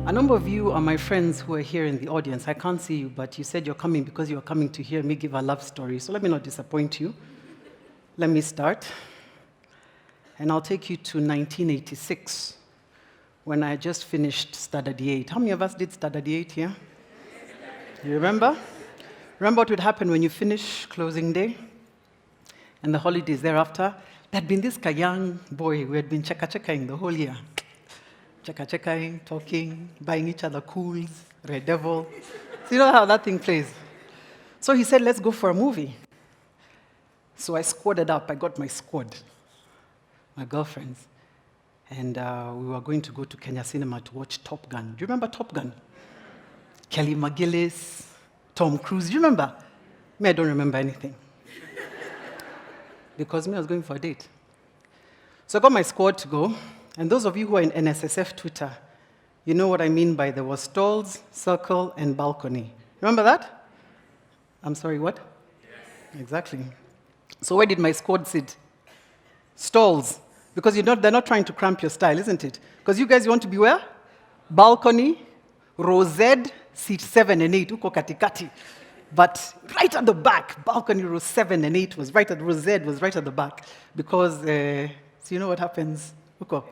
A number of you are my friends who are here in the audience. I can't see you, but you said you're coming because you're coming to hear me give a love story. So let me not disappoint you. Let me start. And I'll take you to 1986, when I just finished Standard 8. How many of us did Standard 8 here? You remember? Remember what would happen when you finish closing day and the holidays thereafter? There had been this young boy who had been checka-checking the whole year. Checka-checking, talking, buying each other cools, Red Devil. So you know how that thing plays. So he said, let's go for a movie. So I squadded up. I got my squad, my girlfriends. And we were going to go to Kenya Cinema to watch Top Gun. Do you remember Top Gun? Kelly McGillis, Tom Cruise. Do you remember? Me, I don't remember anything. Because me, I was going for a date. So I got my squad to go. And those of you who are in NSSF Twitter, you know what I mean by there was stalls, circle, and balcony. Remember that? I'm sorry, what? Yes. Exactly. So where did my squad sit? Stalls. Because they're not trying to cramp your style, isn't it? Because you guys want to be where? Balcony, row Z, seat 7 and 8, uko katikati. But right at the back, balcony row 7 and 8 was right at row Z was right at the back. Because, so you know what happens? Uko.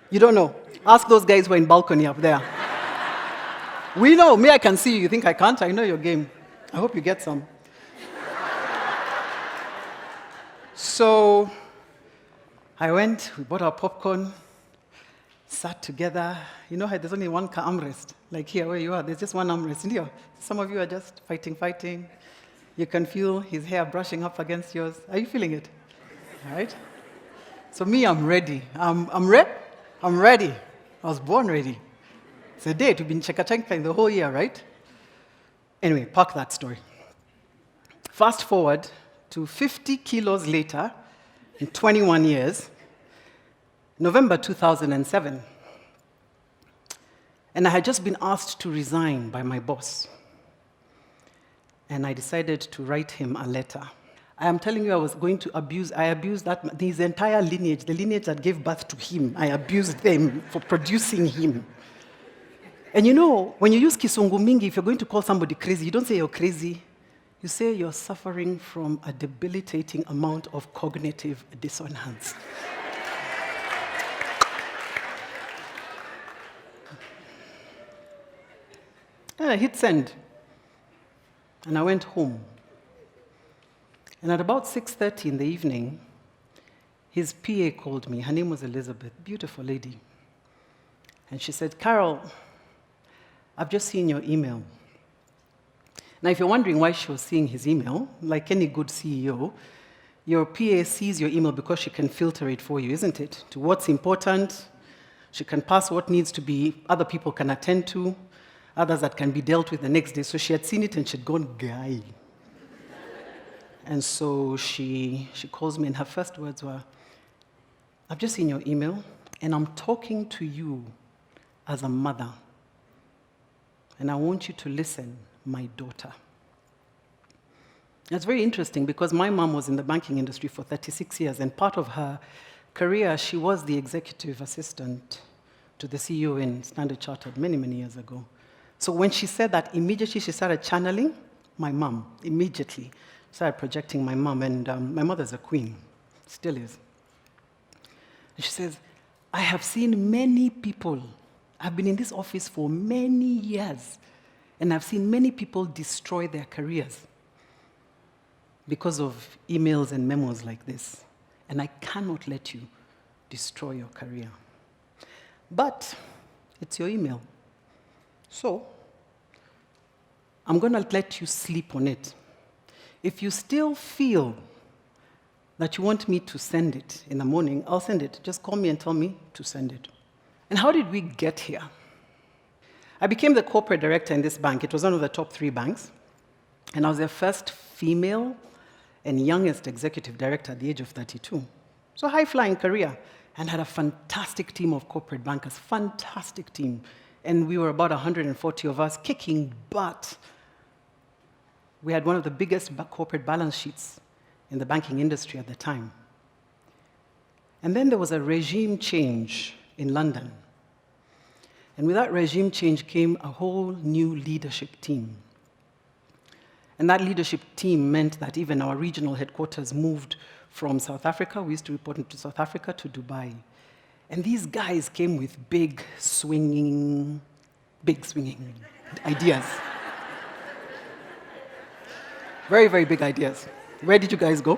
You don't know. Ask those guys who are in balcony up there. We know. Me, I can see you. You think I can't? I know your game. I hope you get some. So I went, we bought our popcorn, sat together. You know how there's only one armrest? Like here where you are, there's just one armrest. And here, some of you are just fighting. You can feel his hair brushing up against yours. Are you feeling it? All right? So me, I'm ready. I'm ready. I was born ready. It's a date. We've been checka-checking the whole year, right? Anyway, park that story. Fast forward to 50 kilos later, in 21 years, November 2007. And I had just been asked to resign by my boss. And I decided to write him a letter. I am telling you, I abused his entire lineage, the lineage that gave birth to him. I abused them for producing him. And you know, when you use kisungu mingi, if you're going to call somebody crazy, you don't say you're crazy. You say you're suffering from a debilitating amount of cognitive dissonance. And I hit send. And I went home. And at about 6:30 in the evening, his PA called me. Her name was Elizabeth, beautiful lady. And she said, Carol, I've just seen your email. Now, if you're wondering why she was seeing his email, like any good CEO, your PA sees your email because she can filter it for you, isn't it? To what's important, she can pass what needs to be, other people can attend to, others that can be dealt with the next day. So she had seen it and she'd gone, guy. And so she calls me, and her first words were, I've just seen your email, and I'm talking to you as a mother. And I want you to listen, my daughter. It's very interesting because my mom was in the banking industry for 36 years, and part of her career, she was the executive assistant to the CEO in Standard Chartered many, many years ago. So when she said that, immediately she started channeling my mom, immediately. Started projecting my mom, and my mother's a queen, still is. And she says, I have seen many people. I've been in this office for many years, and I've seen many people destroy their careers because of emails and memos like this. And I cannot let you destroy your career. But it's your email. So I'm going to let you sleep on it. If you still feel that you want me to send it in the morning, I'll send it. Just call me and tell me to send it. And how did we get here? I became the corporate director in this bank. It was one of the top 3 banks. And I was their first female and youngest executive director at the age of 32. So high-flying career. And had a fantastic team of corporate bankers, fantastic team. And we were about 140 of us kicking butt we had one of the biggest corporate balance sheets in the banking industry at the time. And then there was a regime change in London. And with that regime change came a whole new leadership team. And that leadership team meant that even our regional headquarters moved from South Africa, we used to report into South Africa, to Dubai. And these guys came with big swinging ideas. Very, very big ideas. Where did you guys go?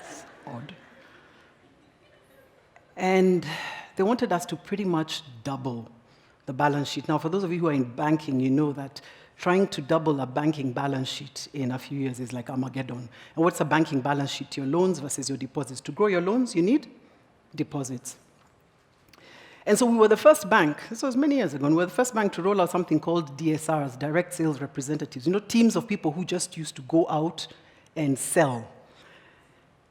It's odd. And they wanted us to pretty much double the balance sheet. Now, for those of you who are in banking, you know that trying to double a banking balance sheet in a few years is like Armageddon. And what's a banking balance sheet? Your loans versus your deposits. To grow your loans, you need deposits. And so we were the first bank, this was many years ago, and we were the first bank to roll out something called DSRs, direct sales representatives. You know, teams of people who just used to go out and sell.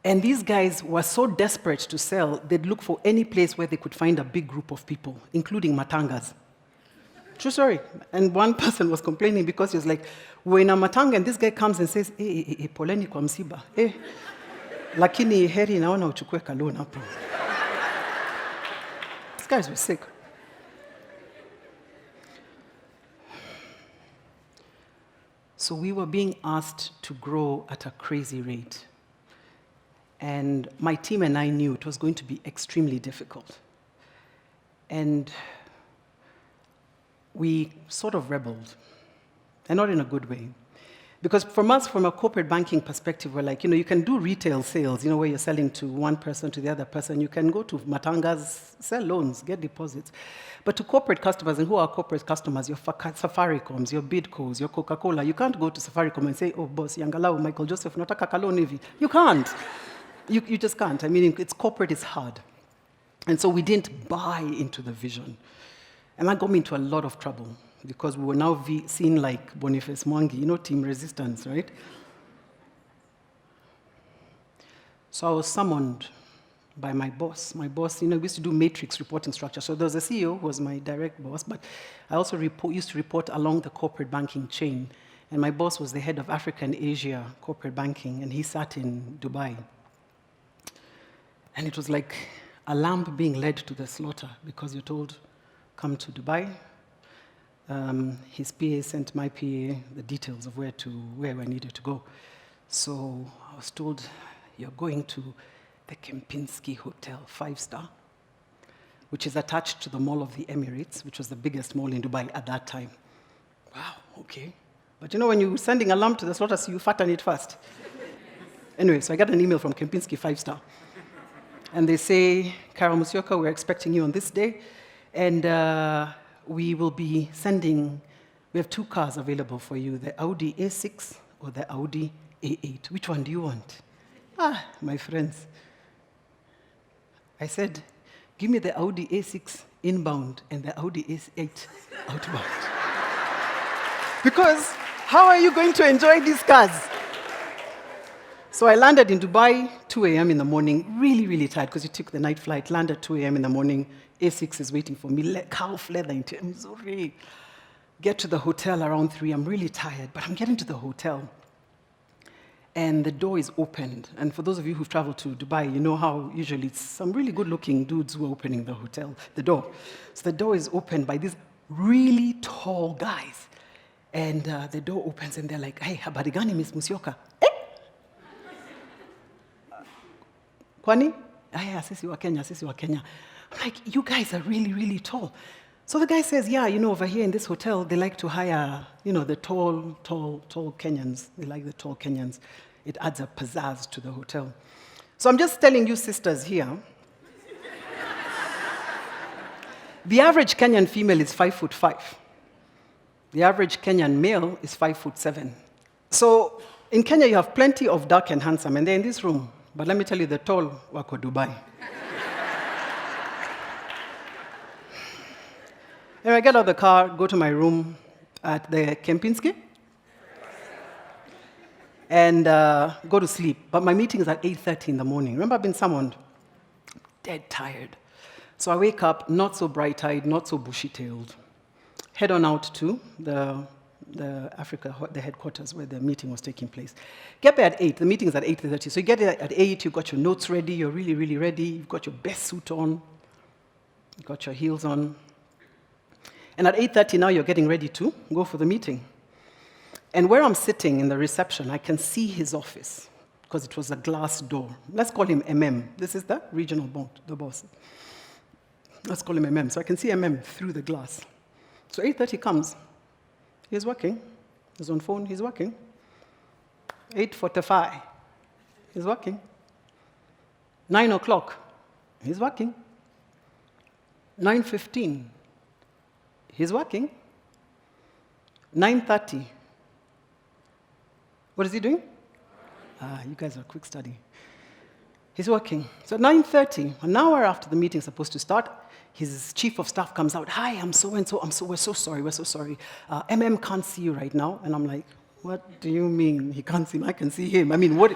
And these guys were so desperate to sell, they'd look for any place where they could find a big group of people, including matangas. True story. And one person was complaining because he was like, we're in a matanga, and this guy comes and says, poleni kwa msiba. Lakini heri naona uchukue kalona hapo. These guys were sick. So we were being asked to grow at a crazy rate. And my team and I knew it was going to be extremely difficult. And we sort of rebelled, and not in a good way. Because from us, from a corporate banking perspective, we're like, you can do retail sales, where you're selling to one person to the other person. You can go to matangas, sell loans, get deposits. But to corporate customers, and who are corporate customers? Your Safaricoms, your Bidcos, your Coca-Cola. You can't go to Safaricom and say, oh, boss, yangalau, Michael Joseph, nataka kalon hivi. You can't. You just can't. I mean, it's corporate, it's hard. And so we didn't buy into the vision. And that got me into a lot of trouble because we were now seen like Boniface Mwangi, team resistance, right? So I was summoned by my boss. My boss, we used to do matrix reporting structure. So there was a CEO who was my direct boss, but I also used to report along the corporate banking chain. And my boss was the head of Africa and Asia corporate banking, and he sat in Dubai. And it was like a lamb being led to the slaughter because you're told, come to Dubai. His PA sent my PA the details of where I needed to go. So I was told, you're going to the Kempinski Hotel, 5-star, which is attached to the Mall of the Emirates, which was the biggest mall in Dubai at that time. Wow, okay. But when you're sending a lamb to the slaughter, so you fatten it first. Anyway, so I got an email from Kempinski 5-star. And they say, Carol Musyoka, we're expecting you on this day. And we will be sending, we have 2 cars available for you, the Audi A6 or the Audi A8. Which one do you want? My friends. I said, give me the Audi A6 inbound and the Audi A8 outbound. Because how are you going to enjoy these cars? So I landed in Dubai, 2 a.m. in the morning, really, really tired because you took the night flight, landed 2 a.m. in the morning, A6 is waiting for me, calf leather into Missouri. Get to the hotel around 3, I'm really tired, but I'm getting to the hotel. And the door is opened. And for those of you who've traveled to Dubai, you know how usually it's some really good-looking dudes who are opening the door. So the door is opened by these really tall guys. And the door opens and they're like, hey, habari gani, Miss Musyoka? Kwani? Sisi wa Kenya, sisi wa Kenya. I'm like, you guys are really, really tall. So the guy says, yeah, over here in this hotel, they like to hire, the tall Kenyans. They like the tall Kenyans. It adds a pizzazz to the hotel. So I'm just telling you sisters here, the average Kenyan female is 5'5". The average Kenyan male is 5'7". So in Kenya, you have plenty of dark and handsome, and they're in this room. But let me tell you, the tall wako Dubai. Anyway, I get out of the car, go to my room at the Kempinski, and go to sleep. But my meeting is at 8:30 in the morning. Remember, I've been summoned. Dead tired. So I wake up, not so bright-eyed, not so bushy-tailed. Head on out to the headquarters where the meeting was taking place. Get there at 8. The meeting's at 8:30. So you get there at 8, you've got your notes ready, you're really, really ready, you've got your best suit on, you've got your heels on. And at 8:30 now you're getting ready to go for the meeting. And where I'm sitting in the reception, I can see his office, because it was a glass door. Let's call him MM. This is the regional boss. Let's call him MM. So I can see MM through the glass. So 8:30 comes. He's working. He's on phone. He's working. 8:45. He's working. 9 o'clock. He's working. 9:15. He's working. 9:30. What is he doing? You guys are quick study. He's working. So at 9:30, an hour after the meeting's supposed to start, his chief of staff comes out. Hi, I'm so-and-so. We're so sorry. MM can't see you right now. And I'm like, what do you mean he can't see me? I can see him. I mean, what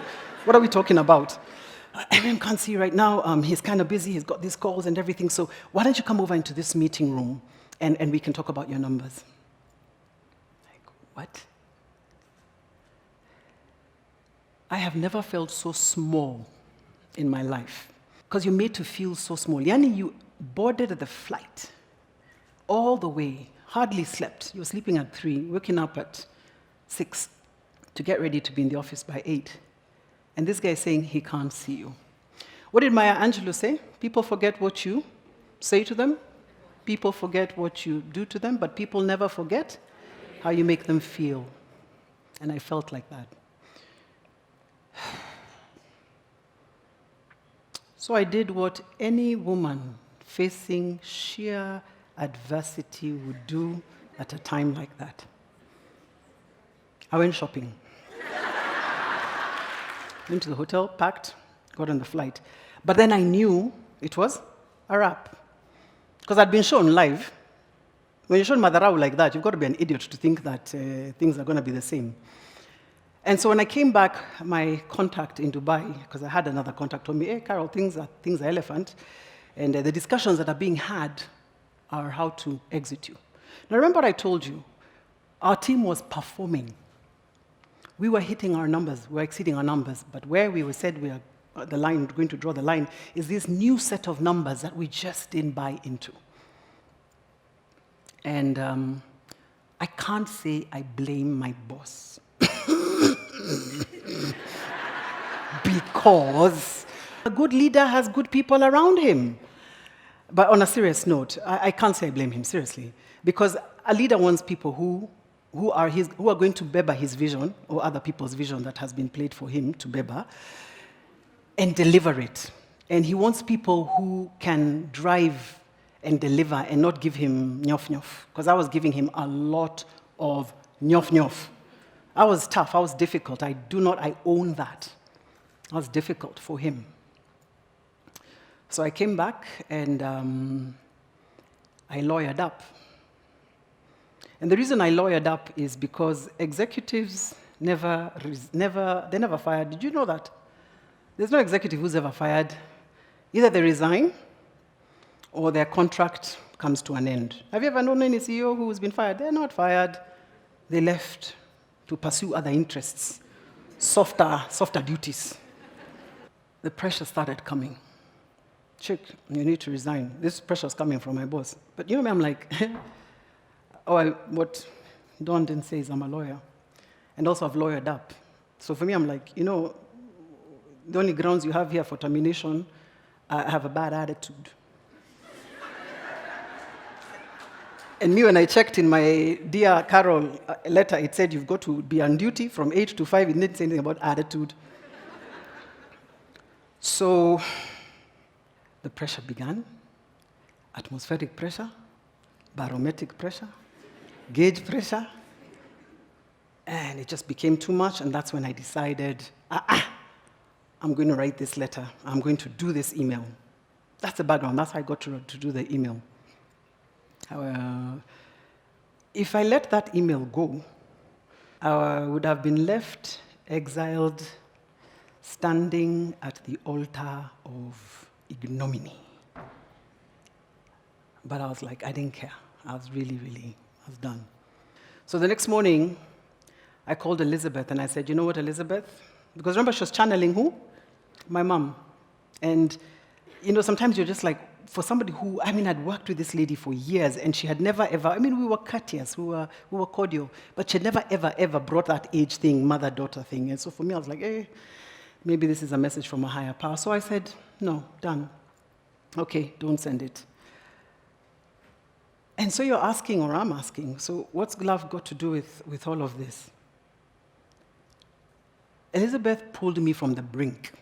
are we talking about? MM can't see you right now. He's kind of busy. He's got these calls and everything. So why don't you come over into this meeting room and we can talk about your numbers? Like, what? I have never felt so small in my life, because you're made to feel so small. Yani, you boarded the flight all the way, hardly slept. You were sleeping at 3, waking up at 6 to get ready to be in the office by 8. And this guy is saying he can't see you. What did Maya Angelou say? People forget what you say to them. People forget what you do to them, but people never forget how you make them feel. And I felt like that. So I did what any woman facing sheer adversity would do at a time like that. I went shopping. Went to the hotel, packed, got on the flight. But then I knew it was a wrap. Because I'd been shown live. When you're shown Madarau like that, you've got to be an idiot to think that things are going to be the same. And so when I came back, my contact in Dubai, because I had another contact, told me, hey, Carol, things are elephant. And the discussions that are being had are how to exit you. Now, remember I told you, our team was performing. We were hitting our numbers, we were exceeding our numbers, but where we said we are going to draw the line is this new set of numbers that we just didn't buy into. And I can't say I blame my boss. Because a good leader has good people around him. But on a serious note, I can't say I blame him, seriously. Because a leader wants people who are going to beba his vision, or other people's vision that has been played for him to beba, and deliver it. And he wants people who can drive and deliver and not give him nyof nyof. Because I was giving him a lot of nyof nyof. I was tough, I was difficult. I own that. I was difficult for him. So I came back and I lawyered up. And the reason I lawyered up is because executives never fired. Did you know that? There's no executive who's ever fired. Either they resign or their contract comes to an end. Have you ever known any CEO who's been fired? They're not fired. They left to pursue other interests, softer duties. The pressure started coming. Chick, you need to resign. This pressure's coming from my boss. But you know me, I'm like, what Don didn't say is I'm a lawyer. And also I've lawyered up. So for me, I'm like, the only grounds you have here for termination, I have a bad attitude. And me, when I checked in my Dear Carol letter, it said you've got to be on duty from 8 to 5. It didn't say anything about attitude. So the pressure began. Atmospheric pressure, barometric pressure, gauge pressure. And it just became too much, and that's when I decided, I'm going to write this letter. I'm going to do this email. That's the background. That's how I got to do the email. If I let that email go, I would have been left exiled, standing at the altar of ignominy. But I was like, I didn't care. I was I was done. So the next morning, I called Elizabeth and I said, you know what, Elizabeth? Because remember, she was channeling who? My mom. And, sometimes you're just like, for somebody who, I'd worked with this lady for years and she had never ever, we were courteous, we were cordial, but she had never ever brought that age thing, mother-daughter thing. And so for me, I was like, hey, maybe this is a message from a higher power. So I said, no, done. Okay, don't send it. And so you're asking, or I'm asking, so what's love got to do with all of this? Elizabeth pulled me from the brink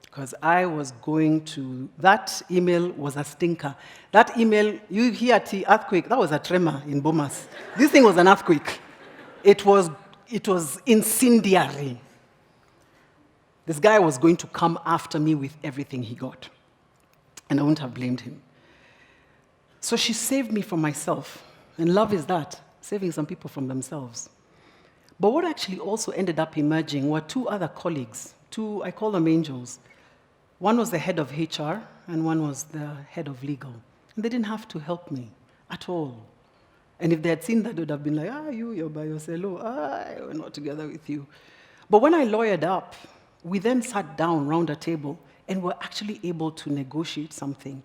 because I was going to, that email was a stinker. That email, you hear the earthquake, that was a tremor in Bomas. This thing was an earthquake. It was incendiary. This guy was going to come after me with everything he got. And I wouldn't have blamed him. So she saved me from myself. And love is that, saving some people from themselves. But what actually also ended up emerging were two other colleagues, two, I call them angels. One was the head of HR, and one was the head of legal. And they didn't have to help me at all. And if they had seen that, they would have been like, you're by yourself, we're not together with you. But when I lawyered up, we then sat down round a table and were actually able to negotiate something.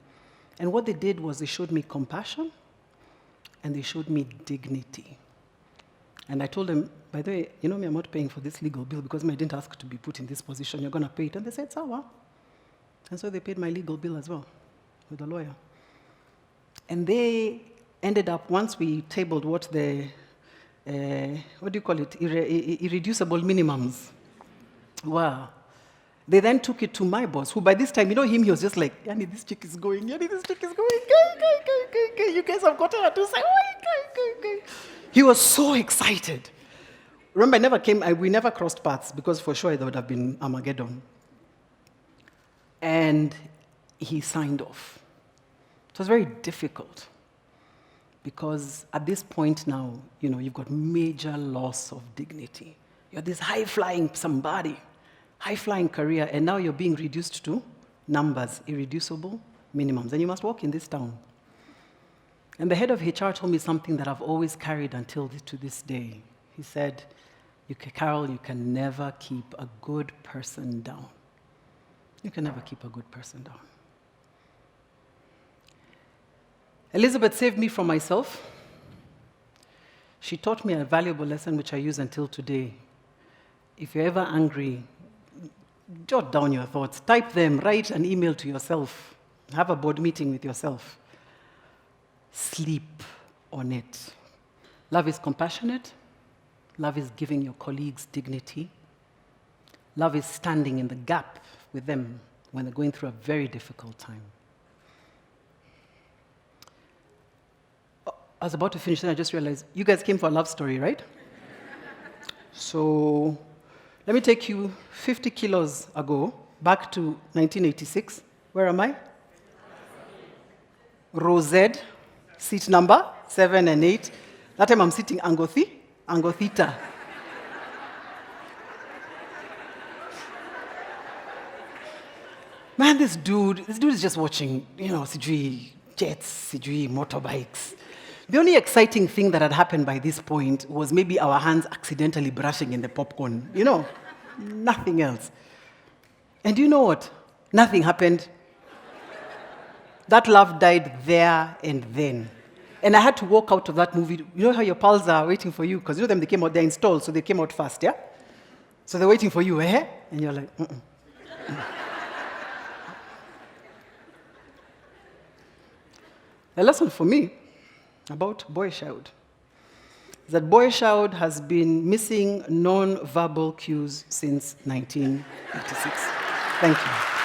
And what they did was they showed me compassion and they showed me dignity. And I told them, by the way, I'm not paying for this legal bill because I didn't ask to be put in this position. You're going to pay it. And they said, sawa. And so they paid my legal bill as well with a lawyer. And they ended up, once we tabled what the, irreducible minimums were, they then took it to my boss, who by this time, he was just like, Yani, this chick is going, Yani, this chick is going, you guys have gotten her to say, He was so excited. Remember, we never crossed paths, because for sure there would have been Armageddon. And he signed off. It was very difficult, because at this point now, you've got major loss of dignity. You're this high-flying somebody, high-flying career, and now you're being reduced to numbers, irreducible minimums, and you must walk in this town. And the head of HR told me something that I've always carried until to this day. He said, Carol, you can never keep a good person down. You can never keep a good person down. Elizabeth saved me from myself. She taught me a valuable lesson which I use until today. If you're ever angry, jot down your thoughts, type them, write an email to yourself, have a board meeting with yourself. Sleep on it. Love is compassionate. Love is giving your colleagues dignity. Love is standing in the gap with them when they're going through a very difficult time. I was about to finish, then I just realized, you guys came for a love story, right? So let me take you 50 kilos ago, back to 1986. Where am I? Row Z, seat number 7 and 8. That time I'm sitting angle theta. Man, this dude is just watching, sijui jets, sijui motorbikes. The only exciting thing that had happened by this point was maybe our hands accidentally brushing in the popcorn. Nothing else. And you know what? Nothing happened. That love died there and then. And I had to walk out of that movie. You know how your pals are waiting for you? Because they came out, they're installed, so they came out fast, yeah? So they're waiting for you, eh? And you're like, A lesson for me about boy child is that boy child has been missing non-verbal cues since 1986. Thank you.